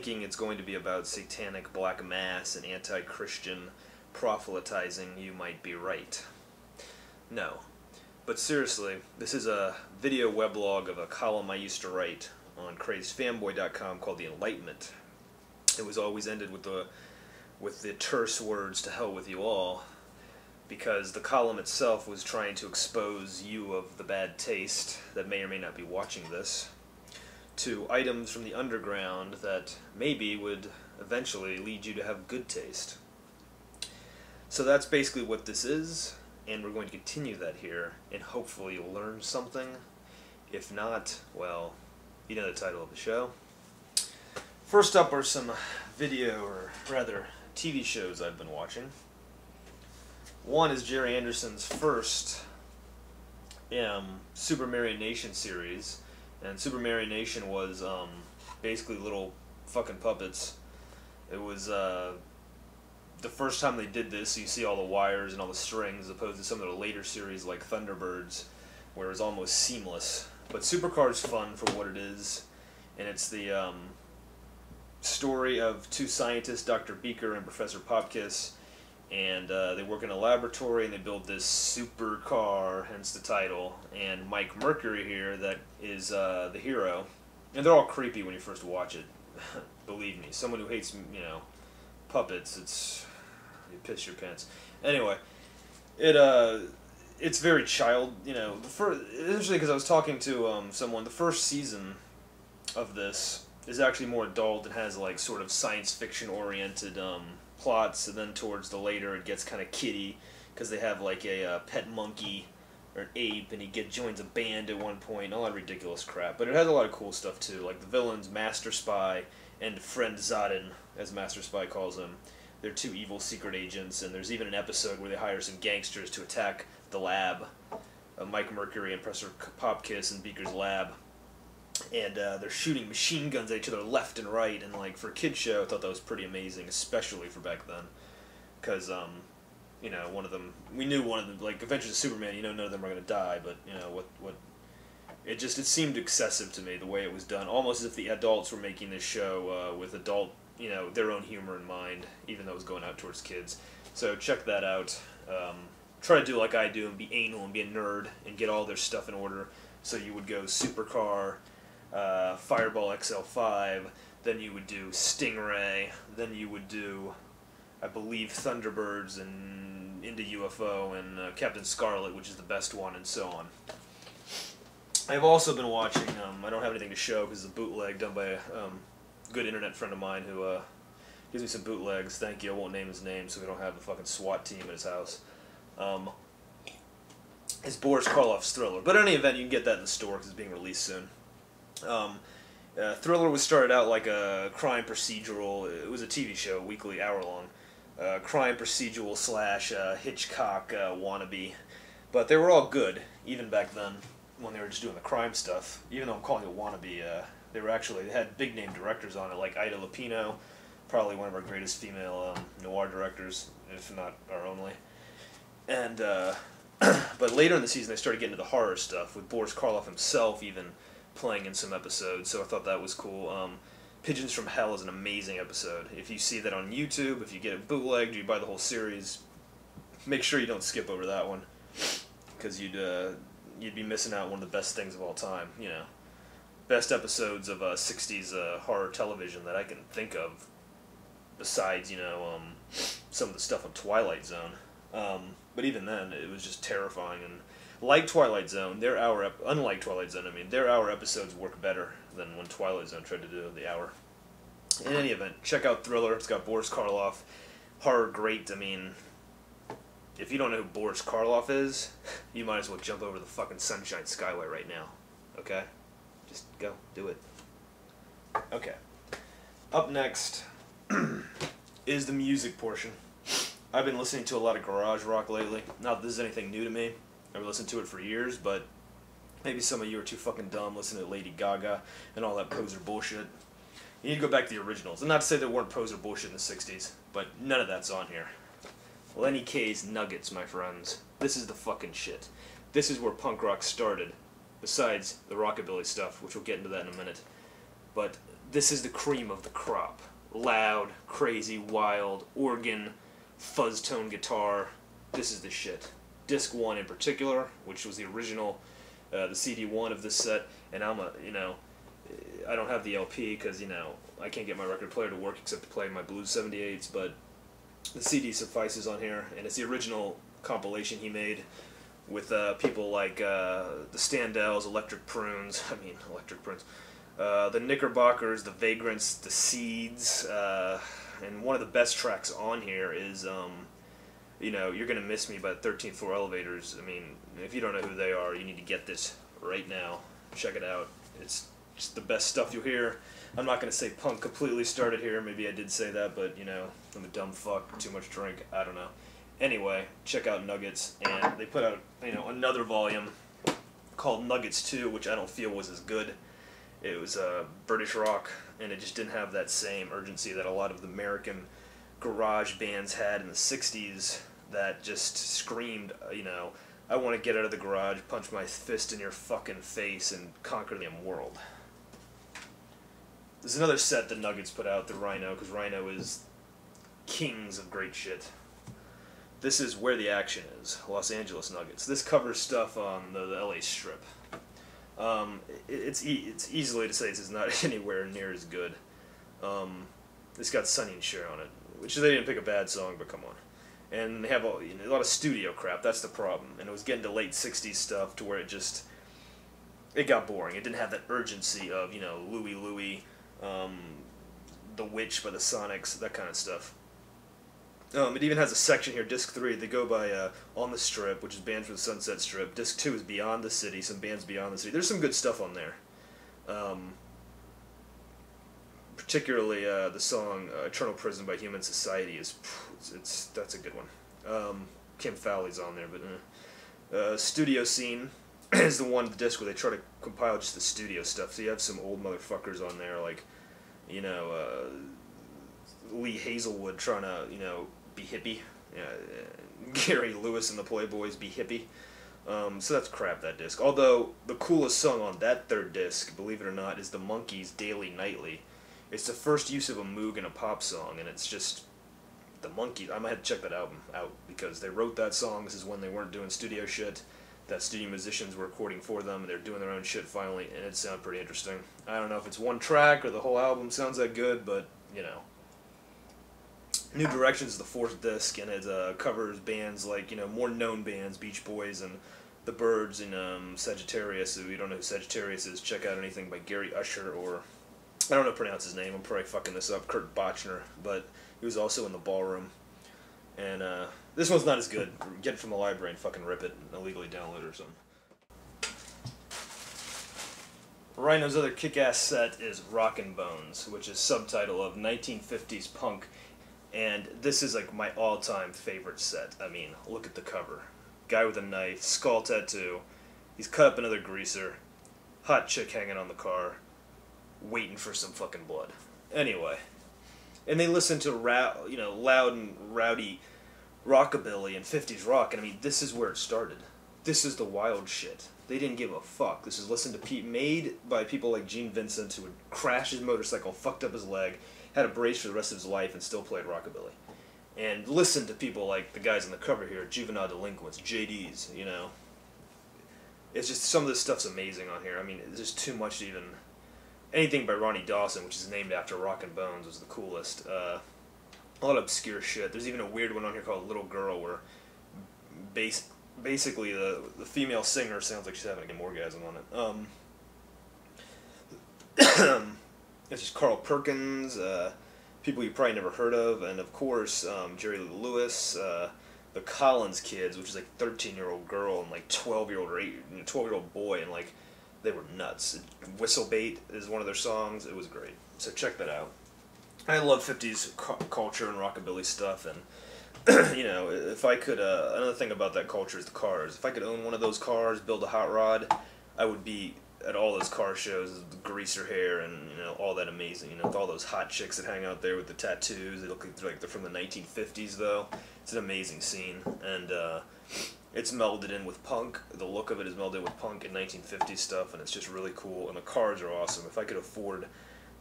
thinking it's going to be about satanic black mass and anti-Christian proselytizing, you might be right. No. But seriously, this is a video weblog of a column I used to write on crazedfanboy.com called The Enlightenment. It was always ended with the terse words, "to hell with you all," because the column itself was trying to expose you of the bad taste that may or may not be watching this to items from the underground that maybe would eventually lead you to have good taste. So that's basically what this is, and we're going to continue that here, and hopefully you'll learn something. If not, well, you know the title of the show. First up are some video, or rather TV shows I've been watching. One is Jerry Anderson's first Super Mario Nation series, and Super Mario Nation was basically little fucking puppets. It was the first time they did this, so you see all the wires and all the strings, as opposed to some of the later series like Thunderbirds, where it was almost seamless. But Supercar's fun for what it is, and it's the story of two scientists, Dr. Beaker and Professor Popkiss, and they work in a laboratory and they build this supercar, hence the title. And Mike Mercury here, that is the hero, and they're all creepy when you first watch it. Believe me, someone who hates, you know, puppets, you piss your pants. Anyway, it's very child, you know. Initially, because I was talking to someone, the first season of this is actually more adult and has like sort of science fiction oriented plots, and then towards the later it gets kind of kiddie because they have like a pet monkey or an ape, and he joins a band at one point, and all that ridiculous crap. But it has a lot of cool stuff too, like the villains, Master Spy and Friend Zodin, as Master Spy calls him. They're two evil secret agents, and there's even an episode where they hire some gangsters to attack the lab, Mike Mercury and Professor Popkiss in Beaker's lab. And they're shooting machine guns at each other left and right, and like for a kid's show, I thought that was pretty amazing, especially for back then. Because, you know, we knew one of them, like Adventures of Superman, you know, none of them are going to die, but, you know, it seemed excessive to me, the way it was done, almost as if the adults were making this show with adult, you know, their own humor in mind, even though it was going out towards kids. So check that out. Try to do like I do and be anal and be a nerd and get all their stuff in order. So you would go Supercar, Fireball XL5, then you would do Stingray, then you would do, I believe, Thunderbirds and Into UFO and Captain Scarlet, which is the best one, and so on. I've also been watching, I don't have anything to show because it's a bootleg done by a good internet friend of mine who gives me some bootlegs. Thank you, I won't name his name so we don't have the fucking SWAT team at his house. It's Boris Karloff's Thriller. But in any event, you can get that in the store because it's being released soon. Thriller was started out like a crime procedural. It was a TV show, weekly, hour-long. Crime procedural slash Hitchcock wannabe. But they were all good, even back then, when they were just doing the crime stuff. Even though I'm calling it wannabe, they had big-name directors on it, like Ida Lupino, probably one of our greatest female noir directors, if not our only. And, but later in the season, they started getting into the horror stuff, with Boris Karloff himself even playing in some episodes, so I thought that was cool. Pigeons from Hell is an amazing episode. If you see that on YouTube, if you get it bootlegged, you buy the whole series, make sure you don't skip over that one, because you'd be missing out on one of the best things of all time, you know. Best episodes of 60s horror television that I can think of, besides, you know, some of the stuff on Twilight Zone. But even then, it was just terrifying. And like Twilight Zone, unlike Twilight Zone, I mean, their hour episodes work better than when Twilight Zone tried to do the hour. In any event, check out Thriller. It's got Boris Karloff. Horror great. I mean, if you don't know who Boris Karloff is, you might as well jump over the fucking Sunshine Skyway right now. Okay? Just go. Do it. Okay. Up next is the music portion. I've been listening to a lot of garage rock lately. Not that this is anything new to me. I've listened to it for years, but maybe some of you are too fucking dumb listening to Lady Gaga and all that poser bullshit. You need to go back to the originals. And not to say there weren't poser bullshit in the 60s, but none of that's on here. Lenny Kaye's Nuggets, my friends. This is the fucking shit. This is where punk rock started, besides the rockabilly stuff, which we'll get into that in a minute. But this is the cream of the crop. Loud, crazy, wild, organ, fuzz tone guitar. This is the shit. Disc 1 in particular, which was the original, the CD1 of this set, and I don't have the LP because, I can't get my record player to work except to play my Blues 78s, but the CD suffices on here, and it's the original compilation he made with people like the Standells, Electric Prunes, the Knickerbockers, the Vagrants, the Seeds, and one of the best tracks on here is, You're Gonna Miss Me by the 13th Floor Elevators. I mean, if you don't know who they are, you need to get this right now. Check it out. It's just the best stuff you'll hear. I'm not going to say punk completely started here. Maybe I did say that, but, I'm a dumb fuck, too much drink, I don't know. Anyway, check out Nuggets, and they put out, another volume called Nuggets 2, which I don't feel was as good. It was British rock, and it just didn't have that same urgency that a lot of the American garage bands had in the 60s that just screamed, I want to get out of the garage, punch my fist in your fucking face, and conquer the world. There's another set that Nuggets put out, the Rhino, because Rhino is kings of great shit. This is Where the Action Is, Los Angeles Nuggets. This covers stuff on the LA Strip. It's easily to say this is not anywhere near as good. It's got Sonny and Cher on it, which they didn't pick a bad song, but come on. And they have a lot of studio crap, that's the problem. And it was getting to late 60s stuff to where it got boring. It didn't have that urgency of, Louie Louie, The Witch by the Sonics, that kind of stuff. It even has a section here, Disc 3, they go by On the Strip, which is Bands for the Sunset Strip. Disc 2 is Beyond the City, some bands beyond the city. There's some good stuff on there. Particularly the song Eternal Prison by Human Society that's a good one. Kim Fowley's on there, but Studio Scene is the one disc where they try to compile just the studio stuff. So you have some old motherfuckers on there like, Lee Hazelwood trying to, be hippie. Gary Lewis and the Playboys be hippie. So that's crap, that disc. Although the coolest song on that third disc, believe it or not, is the Monkees' Daily Nightly. It's the first use of a moog in a pop song, and it's just the Monkees. I might have to check that album out because they wrote that song. This is when they weren't doing studio shit. That studio musicians were recording for them, and they're doing their own shit finally, and it sounded pretty interesting. I don't know if it's one track or the whole album sounds that good, but, New Directions is the fourth disc, and it covers bands like, more known bands, Beach Boys and The Byrds and Sagittarius. If you don't know who Sagittarius is, check out anything by Gary Usher or, I don't know how to pronounce his name, I'm probably fucking this up, Kurt Bochner, but he was also in The Ballroom. And this one's not as good. Get it from the library and fucking rip it and illegally download it or something. Rhino's other kick-ass set is Rockin' Bones, which is subtitle of 1950s punk. And this is like my all-time favorite set. I mean, look at the cover. Guy with a knife, skull tattoo. He's cut up another greaser. Hot chick hanging on the car. Waiting for some fucking blood. Anyway. And they listen to loud and rowdy rockabilly and 50s rock. And I mean, this is where it started. This is the wild shit. They didn't give a fuck. This is listened to made by people like Gene Vincent, who would crash his motorcycle, fucked up his leg, had a brace for the rest of his life, and still played rockabilly. And listen to people like the guys on the cover here, Juvenile Delinquents, JDs, It's just, some of this stuff's amazing on here. I mean, there's too much to even... Anything by Ronnie Dawson, which is named after Rockin' Bones, was the coolest. A lot of obscure shit. There's even a weird one on here called Little Girl, where basically the female singer sounds like she's having an orgasm on it. It's just Carl Perkins, people you probably never heard of, and of course Jerry Lee Lewis, the Collins Kids, which is like 13-year-old girl and like 12-year-old boy, and like they were nuts. Whistlebait is one of their songs. It was great. So check that out. I love 50s culture and rockabilly stuff, and if I could, another thing about that culture is the cars. If I could own one of those cars, build a hot rod, I would be at all those car shows, the greaser hair and all that amazing, with all those hot chicks that hang out there with the tattoos. They look like they're from the 1950s though. It's an amazing scene, and it's melded in with punk. The look of it is melded with punk and 1950s stuff, and it's just really cool, and the cars are awesome. If I could afford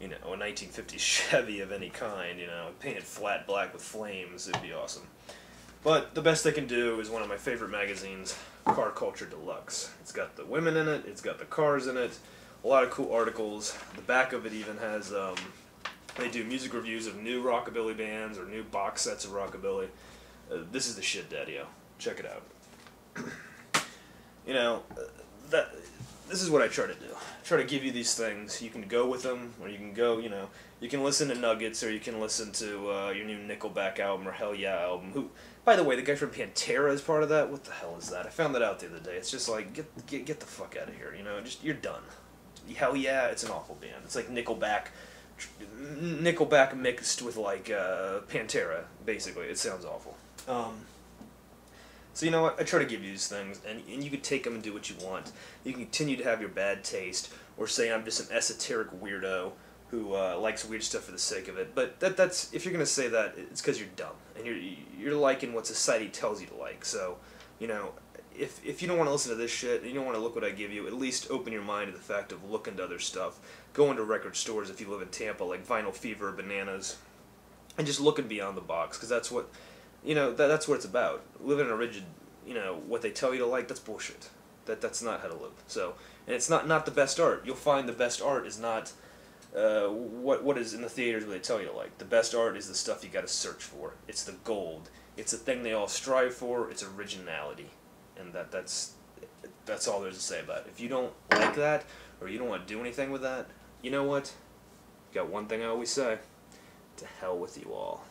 you know, a 1950s Chevy of any kind, you know, painted flat black with flames. It'd be awesome. But the best they can do is one of my favorite magazines, Car Culture Deluxe. It's got the women in it, it's got the cars in it, a lot of cool articles. The back of it even has, they do music reviews of new rockabilly bands or new box sets of rockabilly. This is the shit, Daddy-o. Check it out. You know, this is what I try to do. I try to give you these things. You can go with them, or you can go, you know, you can listen to Nuggets, or you can listen to your new Nickelback album, or Hell Yeah album. Who, by the way, the guy from Pantera is part of that? What the hell is that? I found that out the other day. It's just like, get the fuck out of here, you know, just, you're done. Hell Yeah, it's an awful band. It's like Nickelback mixed with, like, Pantera, basically. It sounds awful. So you know what, I try to give you these things, and you can take them and do what you want. You can continue to have your bad taste, or say I'm just an esoteric weirdo who likes weird stuff for the sake of it. But that's, if you're going to say that, it's because you're dumb, and you're liking what society tells you to like. So, you know, if you don't want to listen to this shit, and you don't want to look what I give you, at least open your mind to the fact of looking to other stuff. Go into record stores if you live in Tampa, like Vinyl Fever or Bananas, and just looking beyond the box, because that's what... You know, that's what it's about. Living in a rigid, you know, what they tell you to like, that's bullshit. That's not how to live. So, and it's not the best art. You'll find the best art is not what is in the theaters where they tell you to like. The best art is the stuff you got to search for. It's the gold. It's the thing they all strive for. It's originality, and that's all there's to say about it. If you don't like that, or you don't want to do anything with that, you know what? Got one thing I always say: to hell with you all.